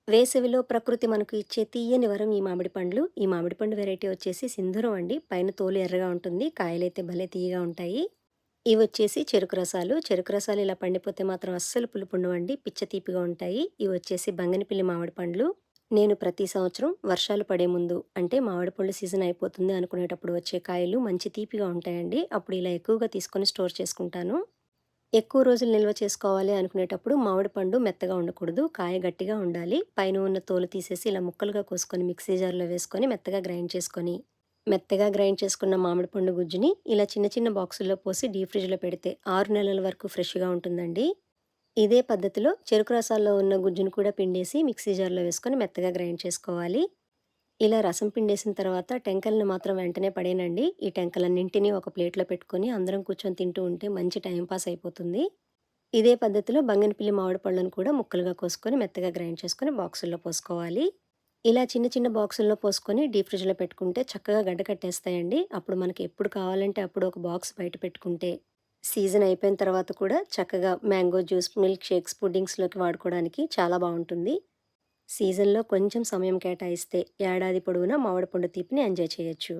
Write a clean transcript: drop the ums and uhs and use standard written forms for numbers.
వేసవిలో ప్రకృతి మనకు ఇచ్చే తీయని వరం ఈ మామిడి పండ్లు. ఈ మామిడి పండు వెరైటీ వచ్చేసి సింధూరం అండి. పైన తోలు ఎర్రగా ఉంటుంది. కాయలైతే భలే తియ్యగా ఉంటాయి. ఇవొచ్చేసి చెరుకు రసాలు. చెరుకు రసాలు ఇలా పండిపోతే మాత్రం అస్సలు పులుపుండవండి. పిచ్చ తీపిగా ఉంటాయి. ఇవొచ్చేసి బంగినపిల్లి మామిడి పండ్లు. నేను ప్రతి సంవత్సరం వర్షాలు పడే ముందు అంటే మామిడి పళ్ళు సీజన్ అయిపోతుంది అనుకునేటప్పుడు వచ్చే కాయలు మంచి తీపిగా ఉంటాయండి. అప్పుడు ఇలా ఎక్కువగా తీసుకొని స్టోర్ చేసుకుంటాను. ఎక్కువ రోజులు నిల్వ చేసుకోవాలి అనుకునేటప్పుడు మామిడి పండు మెత్తగా ఉండకూడదు. కాయ గట్టిగా ఉండాలి. పైన ఉన్న తోలు తీసేసి ఇలా ముక్కలుగా కోసుకొని మిక్సీ జార్‌లో వేసుకొని మెత్తగా గ్రైండ్ చేసుకున్న మామిడి పండు గుజ్జుని ఇలా చిన్న చిన్న బాక్సుల్లో పోసి డీప్ ఫ్రిడ్జ్‌లో పెడితే 6 నెలల వరకు ఫ్రెష్‌గా ఉంటుందండి. ఇదే పద్ధతిలో చెరుకు రసాల్లో ఉన్న గుజ్జును కూడా పిండేసి మిక్సీ జార్‌లో వేసుకొని మెత్తగా గ్రైండ్ చేసుకోవాలి. ఇలా రసం పిండేసిన తర్వాత టెంకలను మాత్రం వెంటనే పడేయనండి. ఈ టెంకలన్నింటినీ ఒక ప్లేట్‌లో పెట్టుకొని అందరం కూర్చొని తింటూ ఉంటే మంచి టైమ్ పాస్ అయిపోతుంది. ఇదే పద్ధతిలో బంగినపల్లి మామిడి పళ్ళను కూడా ముక్కలుగా కోసుకొని మెత్తగా గ్రైండ్ చేసుకొని బాక్సుల్లో పోసుకోవాలి. ఇలా చిన్న చిన్న బాక్సుల్లో పోసుకొని డీప్ ఫ్రిడ్జ్‌లో పెట్టుకుంటే చక్కగా గడ్డ కట్టేస్తాయండి. అప్పుడు మనకి ఎప్పుడు కావాలంటే అప్పుడు ఒక బాక్స్ బయట పెట్టుకుంటే సీజన్ అయిపోయిన తర్వాత కూడా చక్కగా మ్యాంగో జ్యూస్, మిల్క్ షేక్స్, పుడ్డింగ్స్‌లోకి వాడుకోవడానికి చాలా బావుంటుంది. సీజన్‌లో కొంచెం సమయం కేటాయిస్తే ఏడాది పొడవునా మామిడి పండు తీపిని ఎంజాయ్ చేయొచ్చు.